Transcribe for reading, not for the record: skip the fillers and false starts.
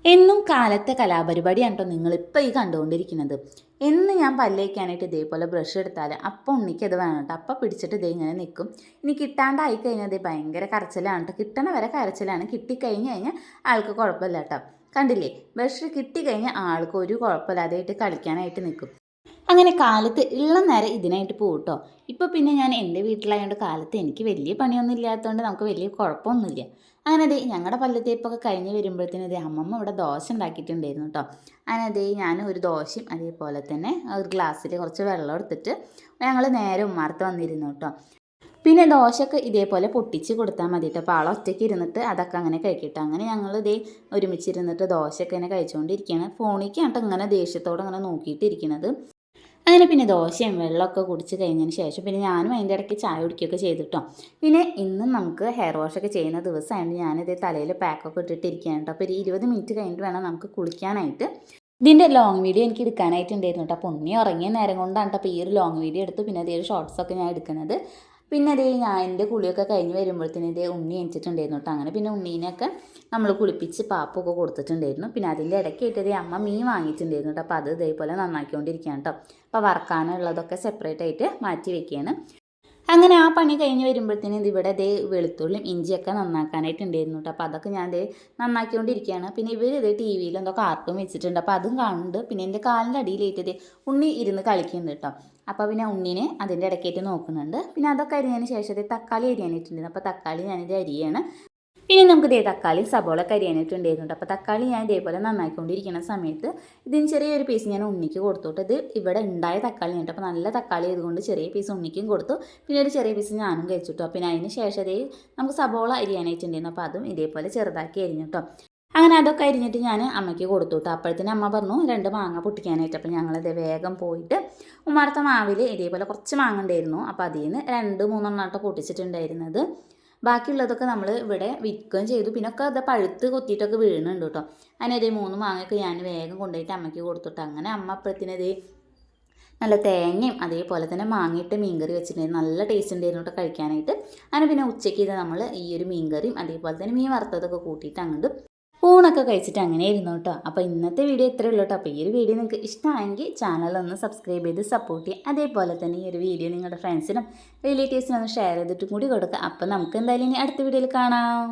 എന്നും കാലത്തെ കലാപരിപാടിയാണ് കേട്ടോ നിങ്ങളിപ്പോൾ ഈ കണ്ടുകൊണ്ടിരിക്കുന്നത്. എന്ന് ഞാൻ പല്ലേക്കാനായിട്ട് ഇതേപോലെ ബ്രഷ് എടുത്താൽ അപ്പം ഉണ്ണിക്കത് വേണം കേട്ടോ. അപ്പം പിടിച്ചിട്ട് ഇതേ ഇങ്ങനെ നിൽക്കും. ഇനി കിട്ടാണ്ടായി കഴിഞ്ഞാൽ ഇത് ഭയങ്കര കരച്ചിലാണ് കേട്ടോ. കിട്ടണ വരെ കരച്ചിലാണ്. കിട്ടിക്കഴിഞ്ഞ് കഴിഞ്ഞാൽ ആൾക്ക് കുഴപ്പമില്ല കേട്ടോ. കണ്ടില്ലേ, ബ്രഷ് കിട്ടിക്കഴിഞ്ഞാൽ ആൾക്ക് ഒരു കുഴപ്പമില്ലാതെയായിട്ട് കളിക്കാനായിട്ട് നിൽക്കും. അങ്ങനെ കാലത്ത് ഉള്ള നേരം ഇതിനായിട്ട് പോകും കേട്ടോ. ഇപ്പോൾ പിന്നെ ഞാൻ എൻ്റെ വീട്ടിലായതുകൊണ്ട് കാലത്ത് എനിക്ക് വലിയ പണിയൊന്നും ഇല്ലാത്തതുകൊണ്ട് നമുക്ക് വലിയ കുഴപ്പമൊന്നുമില്ല. അങ്ങനെ ദേ ഞങ്ങളുടെ പല്ലുതേപ്പൊക്കെ കഴിഞ്ഞ് വരുമ്പോഴത്തേനും ദേ അമ്മമ്മ ഇവിടെ ദോശ ഉണ്ടാക്കിയിട്ടുണ്ടായിരുന്നു കേട്ടോ. അങ്ങനെ ദേ ഞാൻ ഒരു ദോശയും അതേപോലെ തന്നെ ഒരു ഗ്ലാസ്സിൽ കുറച്ച് വെള്ളം എടുത്തിട്ട് ഞങ്ങൾ നേരെ ഉമ്മാർത്ത് വന്നിരുന്നു കേട്ടോ. പിന്നെ ദോശയൊക്കെ ഇതേപോലെ പൊട്ടിച്ച് കൊടുത്താൽ മതി കേട്ടോ. അപ്പോൾ ആളെ ഒറ്റയ്ക്ക് ഇരുന്നിട്ട് അതൊക്കെ അങ്ങനെ കഴിക്കട്ടോ. അങ്ങനെ ഞങ്ങൾ ഇതേ ഒരുമിച്ചിരുന്നിട്ട് ദോശയൊക്കെ ഇങ്ങനെ കഴിച്ചുകൊണ്ടിരിക്കുകയാണ്. ഫോണിലേക്കാണ് ഇങ്ങനെ ദേഷ്യത്തോടെ ഇങ്ങനെ നോക്കിയിട്ടിരിക്കുന്നത്. അങ്ങനെ പിന്നെ ദോശയും വെള്ളമൊക്കെ കുടിച്ച് കഴിഞ്ഞതിന് ശേഷം പിന്നെ ഞാനും അതിൻ്റെ ഇടയ്ക്ക് ചായ കുടിക്കുകയൊക്കെ ചെയ്തിട്ടോ. പിന്നെ ഇന്നും നമുക്ക് ഹെയർ വാഷൊക്കെ ചെയ്യുന്ന ദിവസമായതുകൊണ്ട് ഞാനിത് തലയിൽ പാക്കൊക്കെ ഇട്ടിട്ടിരിക്കുകയാണ് കേട്ടോ. അപ്പോൾ ഒരു 20 മിനിറ്റ് കഴിഞ്ഞിട്ട് വേണം നമുക്ക് കുളിക്കാനായിട്ട്. ഇതിൻ്റെ ലോങ് വീഡിയോ എനിക്ക് എടുക്കാനായിട്ടുണ്ടായിരുന്നു കേട്ടോ. അപ്പോൾ ഉണ്ണി ഉറങ്ങിയ നേരം കൊണ്ടാണ് കേട്ടോ അപ്പോൾ ഈ ഒരു ലോങ് വീഡിയോ എടുത്തു. പിന്നെ അതേ ഷോർട്സൊക്കെ ഞാൻ എടുക്കുന്നത്. പിന്നെ അതേ ഞാൻ എൻ്റെ കുളിയൊക്കെ കഴിഞ്ഞ് വരുമ്പോഴത്തേനും ഇതേ ഉണ്ണി എണിച്ചിട്ടുണ്ടായിരുന്നു കേട്ടോ. അങ്ങനെ പിന്നെ ഉണ്ണീനെയൊക്കെ നമ്മൾ കുളിപ്പിച്ച് പാപ്പൊക്കെ കൊടുത്തിട്ടുണ്ടായിരുന്നു. പിന്നെ അതിൻ്റെ ഇടയ്ക്കായിട്ട് ഇതേ അമ്മ മീൻ വാങ്ങിയിട്ടുണ്ടായിരുന്നു കേട്ടോ. അപ്പോൾ അത് ഇതേപോലെ നന്നാക്കിക്കൊണ്ടിരിക്കുകയാണ് കേട്ടോ. അപ്പോൾ വറക്കാനുള്ളതൊക്കെ സെപ്പറേറ്റ് ആയിട്ട് മാറ്റി വെക്കുകയാണ്. അങ്ങനെ ആ പണി കഴിഞ്ഞ് വരുമ്പോഴത്തേനും ഇതിവിടെ ദേ വെളുത്തുള്ളിയും ഇഞ്ചിയൊക്കെ നന്നാക്കാനായിട്ടുണ്ടായിരുന്നു കേട്ടോ. അപ്പോൾ അതൊക്കെ ഞാൻ ദേ നന്നാക്കിക്കൊണ്ടിരിക്കുകയാണ്. പിന്നെ ഇവർ ഇത് ടി വിയിൽ എന്തോ കാർട്ടൂൺ വെച്ചിട്ടുണ്ട്. അപ്പോൾ അതും കാണുന്നുണ്ട്. പിന്നെ എൻ്റെ കാലിൻ്റെ അടിയിലേറ്റ് ദേ ഉണ്ണി ഇരുന്ന് കളിക്കുന്നുണ്ട് കേട്ടോ. അപ്പോൾ പിന്നെ ഉണ്ണിനെ അതിൻ്റെ ഇടയ്ക്കായിട്ട് നോക്കുന്നുണ്ട്. പിന്നെ അതൊക്കെ അരിഞ്ഞതിന് ശേഷം ഇത് തക്കാളി അരിയാനായിട്ടുണ്ടായിരുന്നു. അപ്പോൾ തക്കാളി ഞാനിത് അരിയാണ്. പിന്നെ നമുക്ക് ഇതേ തക്കാളി സബോളൊക്കെ അരിയാനായിട്ടുണ്ടായിരുന്നു. അപ്പോൾ തക്കാളി ഞാൻ ഇതേപോലെ നന്നാക്കിക്കൊണ്ടിരിക്കുന്ന സമയത്ത് ഇതിന് ചെറിയൊരു പീസ് ഞാൻ ഉണ്ണിക്ക് കൊടുത്തോട്ട്. ഇത് ഇവിടെ ഉണ്ടായ തക്കാളി ഉണ്ട്. അപ്പോൾ നല്ല തക്കാളി ആയതുകൊണ്ട് ചെറിയ പീസ് ഉണ്ണിക്കും കൊടുത്തു. പിന്നെ ഒരു ചെറിയ പീസ് ഞാനും കഴിച്ചിട്ടു. പിന്നെ അതിന് ശേഷം ഇതേ നമുക്ക് സബോള അരിയാനായിട്ടുണ്ടായിരുന്നു. അപ്പോൾ അതും ഇതേപോലെ ചെറുതാക്കി അരിഞ്ഞു കേട്ടോ. അങ്ങനെ അതൊക്കെ അരിഞ്ഞിട്ട് ഞാൻ അമ്മയ്ക്ക് കൊടുത്തു കേട്ടോ. അപ്പോഴത്തേനും അമ്മ പറഞ്ഞു 2 മാങ്ങ പൊട്ടിക്കാനായിട്ട്. അപ്പോൾ ഞങ്ങളിത് വേഗം പോയിട്ട് ഉമ്മാർത്ത മാവിൽ ഇതേപോലെ കുറച്ച് മാങ്ങ ഉണ്ടായിരുന്നു. അപ്പോൾ അതിൽ നിന്ന് 2-3 പൊട്ടിച്ചിട്ടുണ്ടായിരുന്നത്. ബാക്കിയുള്ളതൊക്കെ നമ്മൾ ഇവിടെ വിൽക്കുകയും ചെയ്തു. പിന്നെ ഒക്കെ അത് പഴുത്ത് കൊത്തിയിട്ടൊക്കെ വീഴുന്നുണ്ട് കേട്ടോ. അങ്ങനെ ഒരു 3 മാങ്ങയൊക്കെ ഞാൻ വേഗം കൊണ്ടുപോയിട്ട് അമ്മയ്ക്ക് കൊടുത്തിട്ട് അങ്ങനെ അമ്മ അപ്പോഴത്തേനത് നല്ല തേങ്ങയും അതേപോലെ തന്നെ മാങ്ങയിട്ട് മീൻകറി വെച്ചിട്ടുണ്ടായിരുന്നു. നല്ല ടേസ്റ്റ് ഉണ്ടായിരുന്നു കേട്ടോ കഴിക്കാനായിട്ട്. അങ്ങനെ പിന്നെ ഉച്ചയ്ക്ക് ഇത് നമ്മൾ ഈ ഒരു മീൻകറിയും അതേപോലെ തന്നെ മീൻ വറുത്തതൊക്കെ കൂട്ടിയിട്ട് അങ്ങോട്ട് ഊണൊക്കെ കഴിച്ചിട്ട് അങ്ങനെ ഇരുന്നു കേട്ടോ. അപ്പോൾ ഇന്നത്തെ വീഡിയോ ഇത്രയേ ഉള്ളൂ കേട്ടോ. അപ്പോൾ ഈ ഒരു വീഡിയോ നിങ്ങൾക്ക് ഇഷ്ടമായെങ്കിൽ ചാനലൊന്ന് സബ്സ്ക്രൈബ് ചെയ്ത് സപ്പോർട്ട് ചെയ്യുക. അതേപോലെ തന്നെ ഈ ഒരു വീഡിയോ നിങ്ങളുടെ ഫ്രണ്ട്സിനും റിലേറ്റീവ്സിനും ഒന്ന് ഷെയർ ചെയ്തിട്ടും കൂടി കൊടുക്കുക. അപ്പോൾ നമുക്ക് എന്തായാലും ഇനി അടുത്ത വീഡിയോയിൽ കാണാം.